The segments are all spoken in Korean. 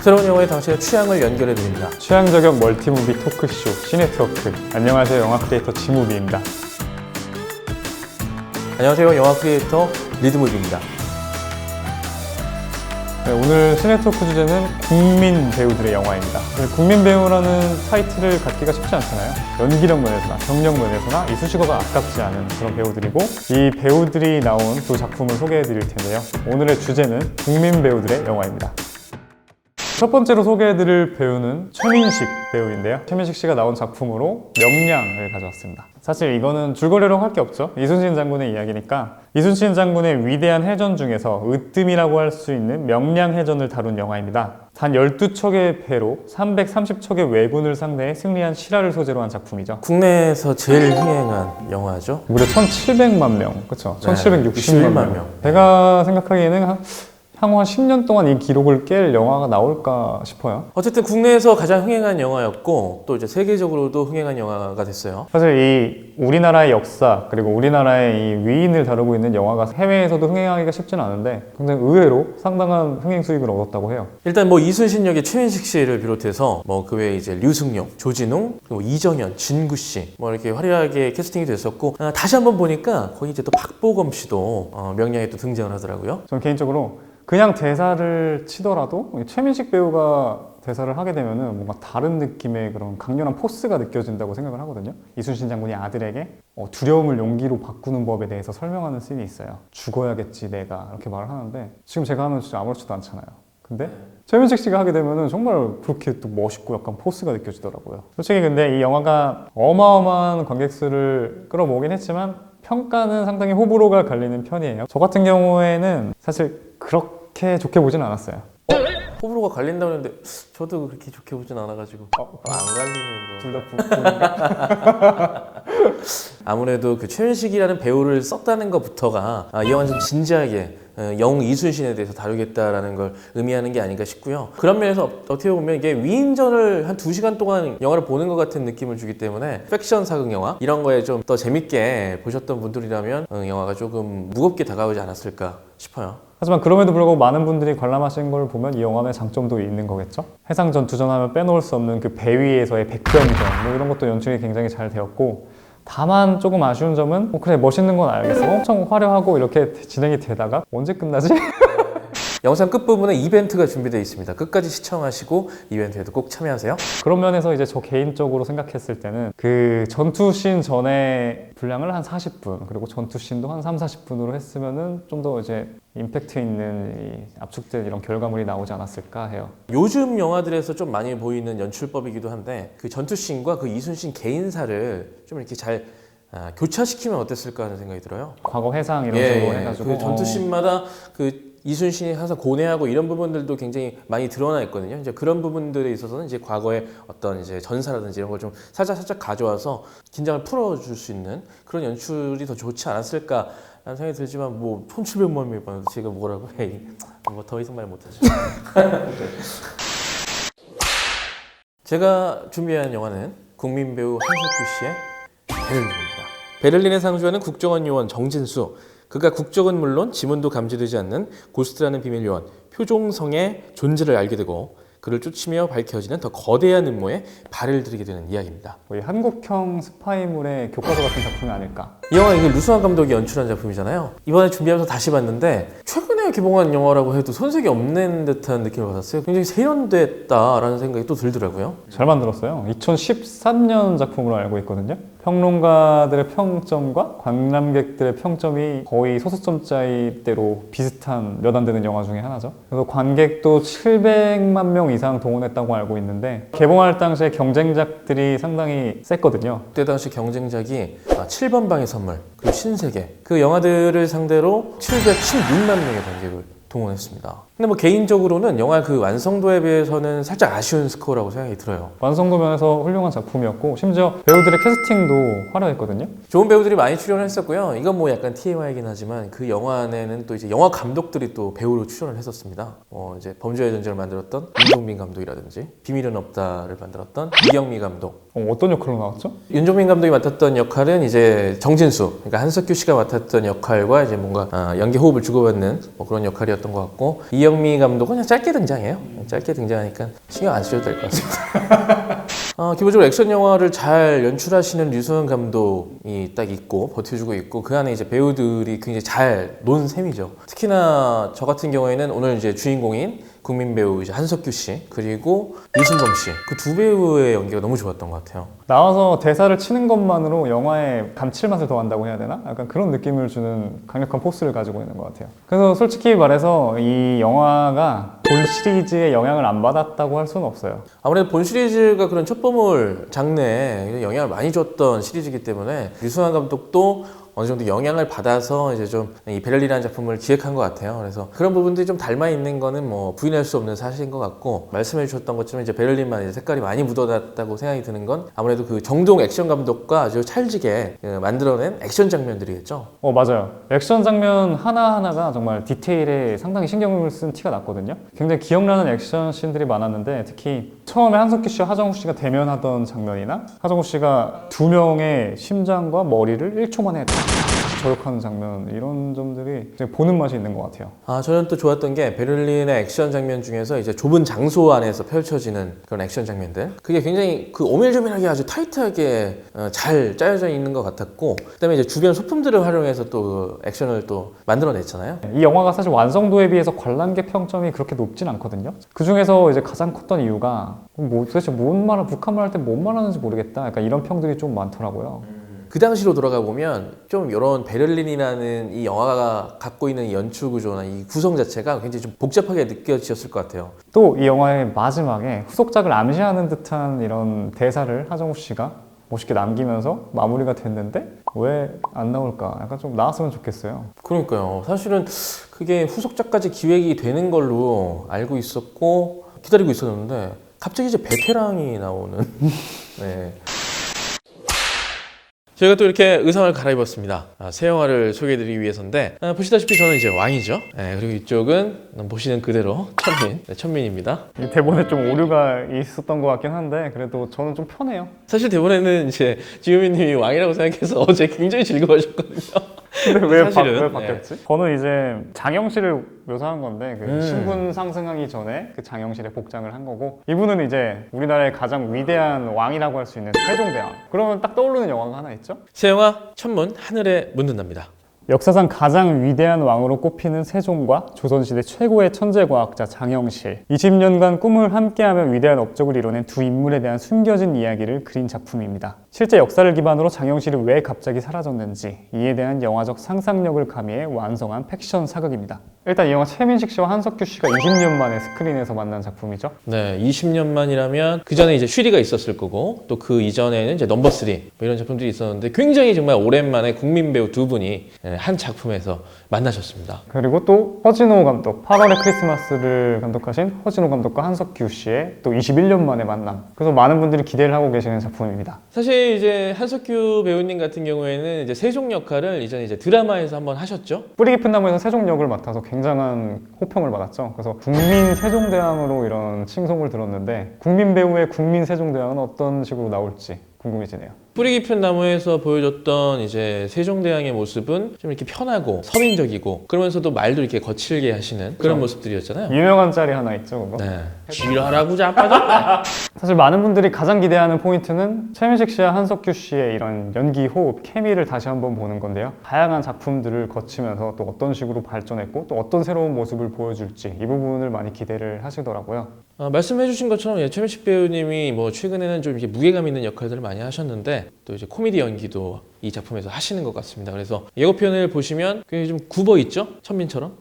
새로운 영화에 당신의 취향을 연결해드립니다. 취향 저격 멀티무비 토크쇼 시네트워크. 안녕하세요, 영화 크리에이터 지무비입니다. 안녕하세요, 영화 크리에이터 리드무비입니다. 네, 오늘 시네트워크 주제는 국민 배우들의 영화입니다. 국민 배우라는 타이틀을 갖기가 쉽지 않잖아요. 연기력 면에서나 경력 면에서나 이 수식어가 아깝지 않은 그런 배우들이고, 이 배우들이 나온 두 작품을 소개해 드릴 텐데요. 오늘의 주제는 국민 배우들의 영화입니다. 첫 번째로 소개해드릴 배우는 최민식 배우인데요. 최민식 씨가 나온 작품으로 명량을 가져왔습니다. 사실 이거는 줄거리로 할 게 없죠. 이순신 장군의 이야기니까 이순신 장군의 위대한 해전 중에서 으뜸이라고 할 수 있는 명량해전을 다룬 영화입니다. 단 12척의 배로 330척의 왜군을 상대해 승리한 실화를 소재로 한 작품이죠. 국내에서 제일 흥행한 영화죠. 무려 1,700만 명, 그렇죠? 1,760만 명. 제가 생각하기에는 향후 한 10년 동안 이 기록을 깰 영화가 나올까 싶어요. 어쨌든 국내에서 가장 흥행한 영화였고 또 이제 세계적으로도 흥행한 영화가 됐어요. 사실 이 우리나라의 역사 그리고 우리나라의 이 위인을 다루고 있는 영화가 해외에서도 흥행하기가 쉽지는 않은데 굉장히 의외로 상당한 흥행 수익을 얻었다고 해요. 일단 뭐 이순신 역의 최민식 씨를 비롯해서 뭐 그 외에 이제 류승룡, 조진웅, 그리고 이정현, 진구 씨 뭐 이렇게 화려하게 캐스팅이 됐었고, 다시 한번 보니까 거기 이제 또 박보검 씨도 명량에 또 등장을 하더라고요. 저는 개인적으로 그냥 대사를 치더라도 최민식 배우가 대사를 하게 되면은 뭔가 다른 느낌의 그런 강렬한 포스가 느껴진다고 생각을 하거든요. 이순신 장군이 아들에게 두려움을 용기로 바꾸는 법에 대해서 설명하는 씬이 있어요. 죽어야겠지 내가 이렇게 말을 하는데 지금 제가 하면 진짜 아무렇지도 않잖아요. 근데 최민식 씨가 하게 되면은 정말 그렇게 또 멋있고 약간 포스가 느껴지더라고요. 솔직히 근데 이 영화가 어마어마한 관객 수를 끌어모으긴 했지만 평가는 상당히 호불호가 갈리는 편이에요. 저 같은 경우에는 사실 그렇게 좋게 보진 않았어요. 호불호가 갈린다고 했는데 저도 그렇게 좋게 보진 않아가지고 안 갈리는 거. 둘 다 아무래도 그 최민식이라는 배우를 썼다는 것부터가 이 영화는 좀 진지하게 영웅 이순신에 대해서 다루겠다라는 걸 의미하는 게 아닌가 싶고요. 그런 면에서 어떻게 보면 이게 위인전을 한 2시간 동안 영화를 보는 것 같은 느낌을 주기 때문에 팩션 사극 영화 이런 거에 좀 더 재밌게 보셨던 분들이라면 영화가 조금 무겁게 다가오지 않았을까 싶어요. 하지만 그럼에도 불구하고 많은 분들이 관람하신 걸 보면 이 영화의 장점도 있는 거겠죠? 해상 전투전하면 빼놓을 수 없는 그 배 위에서의 백병전 뭐 이런 것도 연출이 굉장히 잘 되었고, 다만 조금 아쉬운 점은 그래 멋있는 건 알겠어, 엄청 화려하고 이렇게 진행이 되다가 언제 끝나지? 영상 끝부분에 이벤트가 준비되어 있습니다. 끝까지 시청하시고 이벤트에도 꼭 참여하세요. 그런 면에서 이제 저 개인적으로 생각했을 때는 그 전투씬 전에 분량을 한 40분 그리고 전투씬도 한 30-40분으로 했으면은 좀 더 이제 임팩트 있는 이 압축된 이런 결과물이 나오지 않았을까 해요. 요즘 영화들에서 좀 많이 보이는 연출법이기도 한데 그 전투씬과 그 이순신 개인사를 좀 이렇게 잘 교차시키면 어땠을까 하는 생각이 들어요. 과거 해상 이런 식으로 해가지고 그 전투씬마다 그 이순신이 항상 고뇌하고 이런 부분들도 굉장히 많이 드러나 있거든요. 이제 그런 부분들에 있어서는 이제 과거의 어떤 이제 전사라든지 이런 걸 좀 살짝 가져와서 긴장을 풀어줄 수 있는 그런 연출이 더 좋지 않았을까라는 생각이 들지만 뭐 1,700만 명이 봤는데 제가 뭐라고 해? 뭐 더 이상 말 못하죠. 제가 준비한 영화는 국민 배우 한석규 씨의 베를린입니다. 베를린에 상주하는 국정원 요원 정진수. 그가 국적은 물론 지문도 감지되지 않는 고스트라는 비밀 요원 표종성의 존재를 알게 되고 그를 쫓으며 밝혀지는 더 거대한 음모에 발을 들이게 되는 이야기입니다. 거의 한국형 스파이물의 교과서 같은 작품이 아닐까. 이 영화 이게 류승환 감독이 연출한 작품이잖아요. 이번에 준비하면서 다시 봤는데 최근에 개봉한 영화라고 해도 손색이 없는 듯한 느낌을 받았어요. 굉장히 세련됐다라는 생각이 또 들더라고요. 잘 만들었어요. 2013년 작품으로 알고 있거든요. 평론가들의 평점과 관람객들의 평점이 거의 소수점짜리대로 비슷한 몇 안 되는 영화 중에 하나죠. 그래서 관객도 700만 명 이상 동원했다고 알고 있는데 개봉할 당시에 경쟁작들이 상당히 셌거든요. 그때 당시 경쟁작이 7번 방의 선물, 그리고 신세계 그 영화들을 상대로 716만 명의 관객을 동원했습니다. 근데 뭐 개인적으로는 영화 그 완성도에 비해서는 살짝 아쉬운 스코어라고 생각이 들어요. 완성도 면에서 훌륭한 작품이었고 심지어 배우들의 캐스팅도 화려했거든요. 좋은 배우들이 많이 출연했었고요. 이건 뭐 약간 TMI이긴 하지만 그 영화 안에는 또 이제 영화 감독들이 또 배우로 출연을 했었습니다. 이제 범죄의 전쟁을 만들었던 윤종빈 감독이라든지 비밀은 없다를 만들었던 이경미 감독. 어떤 역할로 나왔죠? 윤종빈 감독이 맡았던 역할은 이제 정진수, 그러니까 한석규 씨가 맡았던 역할과 이제 뭔가 연기 호흡을 주고받는 뭐 그런 역할이었던 것 같고, 이영미 감독은 그냥 짧게 등장해요. 짧게 등장하니까 신경 안 쓰셔도 될 것 같습니다. 기본적으로 액션 영화를 잘 연출하시는 류승은 감독이 딱 있고 버텨주고 있고, 그 안에 이제 배우들이 굉장히 잘 논 셈이죠. 특히나 저 같은 경우에는 오늘 이제 주인공인 국민 배우 이제 한석규 씨 그리고 유승범 씨, 그 두 배우의 연기가 너무 좋았던 것 같아요. 나와서 대사를 치는 것만으로 영화의 감칠맛을 더한다고 해야 되나? 약간 그런 느낌을 주는 강력한 포스를 가지고 있는 것 같아요. 그래서 솔직히 말해서 이 영화가 본 시리즈의 영향을 안 받았다고 할 수는 없어요. 아무래도 본 시리즈가 그런 첩보물 장르에 영향을 많이 줬던 시리즈이기 때문에 류승환 감독도 어느 정도 영향을 받아서 이제 좀 이 베를린이라는 작품을 기획한 것 같아요. 그래서 그런 부분들이 좀 닮아 있는 거는 뭐 부인할 수 없는 사실인 것 같고, 말씀해 주셨던 것처럼 이제 베를린만 이제 색깔이 많이 묻어났다고 생각이 드는 건 아무래도 그 정동 액션 감독과 아주 찰지게 만들어낸 액션 장면들이겠죠. 맞아요. 액션 장면 하나하나가 정말 디테일에 상당히 신경을 쓴 티가 났거든요. 굉장히 기억나는 액션 씬들이 많았는데, 특히 처음에 한석규 씨와 하정우 씨가 대면하던 장면이나 하정우 씨가 두 명의 심장과 머리를 1초 만에 저격하는 장면, 이런 점들이 보는 맛이 있는 것 같아요. 저는 또 좋았던 게 베를린의 액션 장면 중에서 이제 좁은 장소 안에서 펼쳐지는 그런 액션 장면들, 그게 굉장히 그 오밀조밀하게 아주 타이트하게 잘 짜여져 있는 것 같았고, 그다음에 이제 주변 소품들을 활용해서 또 그 액션을 또 만들어냈잖아요. 이 영화가 사실 완성도에 비해서 관람객 평점이 그렇게 높진 않거든요. 그 중에서 이제 가장 컸던 이유가 도대체 뭔 말을, 북한말 할 때 뭔 말하는지 모르겠다, 약간 이런 평들이 좀 많더라고요. 그 당시로 돌아가 보면 좀 이런 베를린이라는 이 영화가 갖고 있는 이 연출 구조나 이 구성 자체가 굉장히 좀 복잡하게 느껴졌을 것 같아요. 또 이 영화의 마지막에 후속작을 암시하는 듯한 이런 대사를 하정우 씨가 멋있게 남기면서 마무리가 됐는데 왜 안 나올까? 약간 좀 나왔으면 좋겠어요. 그러니까요. 사실은 그게 후속작까지 기획이 되는 걸로 알고 있었고 기다리고 있었는데 갑자기 이제 베테랑이 나오는 네. 저희가 또 이렇게 의상을 갈아입었습니다. 새 영화를 소개해드리기 위해서인데, 보시다시피 저는 이제 왕이죠. 그리고 이쪽은 보시는 그대로 천민, 천민입니다. 이 대본에 좀 오류가 있었던 것 같긴 한데 그래도 저는 좀 편해요. 사실 대본에는 이제 지우미님이 왕이라고 생각해서 어제 굉장히 즐거워하셨거든요. 근데 왜 사실은, 바뀌었지? 저는 이제 장영실을 묘사한 건데 그 신분 상승하기 전에 그 장영실의 복장을 한 거고, 이분은 이제 우리나라의 가장 위대한 왕이라고 할 수 있는 세종대왕. 그러면 딱 떠오르는 영화가 하나 있죠? 새 영화 천문 하늘에 묻는답니다. 역사상 가장 위대한 왕으로 꼽히는 세종과 조선시대 최고의 천재과학자 장영실, 20년간 꿈을 함께하며 위대한 업적을 이뤄낸 두 인물에 대한 숨겨진 이야기를 그린 작품입니다. 실제 역사를 기반으로 장영실이 왜 갑자기 사라졌는지 이에 대한 영화적 상상력을 가미해 완성한 팩션 사극입니다. 일단 이 영화 최민식 씨와 한석규 씨가 20년 만에 스크린에서 만난 작품이죠. 네, 20년 만이라면 그 전에 이제 쉬리가 있었을 거고, 또 그 이전에는 이제 넘버 3 뭐 이런 작품들이 있었는데, 굉장히 정말 오랜만에 국민 배우 두 분이 한 작품에서 만나셨습니다. 그리고 또 허진호 감독, 8월의 크리스마스를 감독하신 허진호 감독과 한석규 씨의 또 21년 만에 만남. 그래서 많은 분들이 기대를 하고 계시는 작품입니다. 사실 이제 한석규 배우님 같은 경우에는 이제 세종 역할을 이전에 이제 드라마에서 한번 하셨죠. 뿌리 깊은 나무에서 세종 역을 맡아서 굉장한 호평을 받았죠. 그래서 국민 세종대왕으로 이런 칭송을 들었는데, 국민 배우의 국민 세종대왕은 어떤 식으로 나올지 궁금해지네요. 뿌리 깊은 나무에서 보여줬던 이제 세종대왕의 모습은 좀 이렇게 편하고 서민적이고, 그러면서도 말도 이렇게 거칠게 하시는 그런 모습들이었잖아요. 유명한 짤이 하나 있죠, 그거? 네. 지랄하고 자빠졌네. 사실 많은 분들이 가장 기대하는 포인트는 최민식 씨와 한석규 씨의 이런 연기, 호흡, 케미를 다시 한번 보는 건데요. 다양한 작품들을 거치면서 또 어떤 식으로 발전했고 또 어떤 새로운 모습을 보여줄지 이 부분을 많이 기대를 하시더라고요. 말씀해주신 것처럼 최민식 배우님이 뭐 최근에는 좀 이렇게 무게감 있는 역할들을 많이 하셨는데, 또 이제 코미디 연기도 이 작품에서 하시는 것 같습니다. 그래서 예고편을 보시면 굉장히 좀 굽어 있죠, 천민처럼.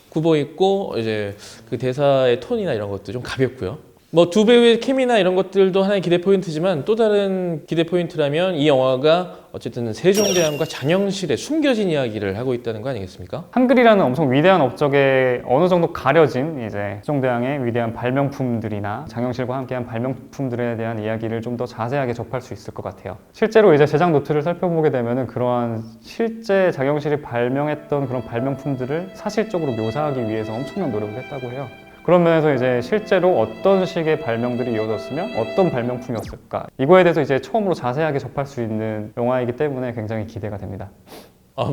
굽어 있고 이제 그 대사의 톤이나 이런 것도 좀 가볍고요. 뭐 두 배우의 케미나 이런 것들도 하나의 기대 포인트지만 또 다른 기대 포인트라면 이 영화가 어쨌든 세종대왕과 장영실의 숨겨진 이야기를 하고 있다는 거 아니겠습니까? 한글이라는 엄청 위대한 업적에 어느 정도 가려진 이제 세종대왕의 위대한 발명품들이나 장영실과 함께한 발명품들에 대한 이야기를 좀 더 자세하게 접할 수 있을 것 같아요. 실제로 이제 제작 노트를 살펴보게 되면은 그러한 실제 장영실이 발명했던 그런 발명품들을 사실적으로 묘사하기 위해서 엄청난 노력을 했다고 해요. 그런 면에서 이제 실제로 어떤 식의 발명들이 이루어졌으면 어떤 발명품이었을까, 이거에 대해서 이제 처음으로 자세하게 접할 수 있는 영화이기 때문에 굉장히 기대가 됩니다.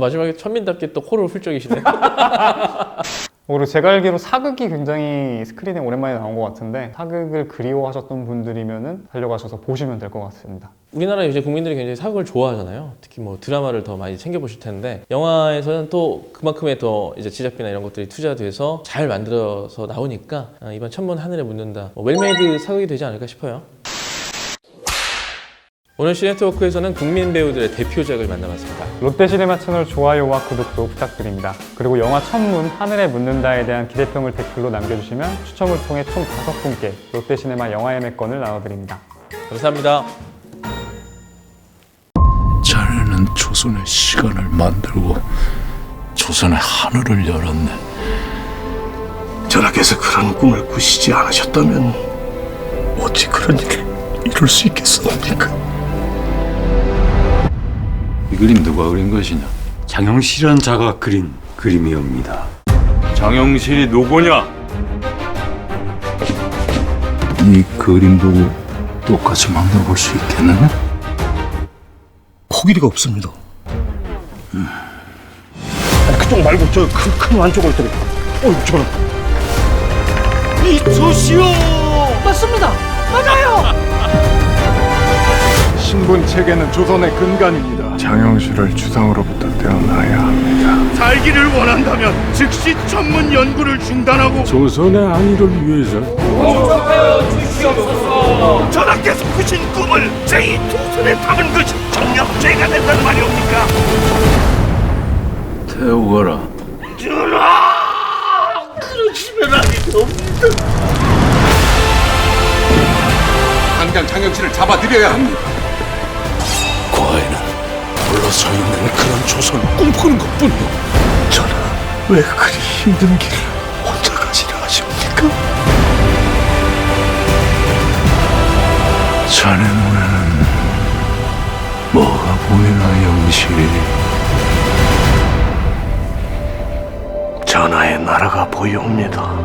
마지막에 천민답게 또 코를 훌쩍이시네. 그리고 제가 알기로 사극이 굉장히 스크린에 오랜만에 나온 것 같은데 사극을 그리워하셨던 분들이면은 달려가셔서 보시면 될 것 같습니다. 우리나라 이제 국민들이 굉장히 사극을 좋아하잖아요. 특히 뭐 드라마를 더 많이 챙겨 보실 텐데 영화에서는 또 그만큼의 더 이제 제작비나 이런 것들이 투자돼서 잘 만들어서 나오니까 이번 천문 하늘에 묻는다 웰메이드 사극이 되지 않을까 싶어요. 오늘 시네트워크에서는 국민 배우들의 대표작을 만나봤습니다. 롯데시네마 채널 좋아요와 구독도 부탁드립니다. 그리고 영화 천문 하늘에 묻는다에 대한 기대평을 댓글로 남겨주시면 추첨을 통해 총 5분께 롯데시네마 영화 예매권을 나눠드립니다. 감사합니다. 자네는 조선의 시간을 만들고 조선의 하늘을 열었네. 전하께서 그런 꿈을 꾸시지 않으셨다면 어찌 그런 일을 이룰 수 있겠습니까? 이 그림 누가 그린 것이냐? 장영실이라는 자가 그린 그림이옵니다. 장영실이 누구냐? 이 그림 보고 똑같이 만들어 볼 수 있겠느냐? 코끼리가 없습니다. 아니, 그쪽 말고 저 큰 안쪽을 때려. 저는 이소시오. 맞습니다. 맞아요. 신분 체계는 조선의 근간입니다. 장영실을 주상으로부터 떼어놔야 합니다. 살기를 원한다면 즉시 전문 연구를 중단하고 조선의 안위를 위해서 전하께서 꾸신 꿈을 제2 조선에 담은 것이 정력죄가 된다는 말이옵니까? 태우거라. 전하! 그러시면 아니옵니다. 당장 장영실을 잡아들여야 합니다. 과인은 물러서 있는 그런 조선을 꿈꾸는 것뿐이오. 전하, 왜 그리 힘든 길을 혼자 가시려 하십니까? 자네 눈에는 뭐가 보이나, 영실이? 전하의 나라가 보이옵니다.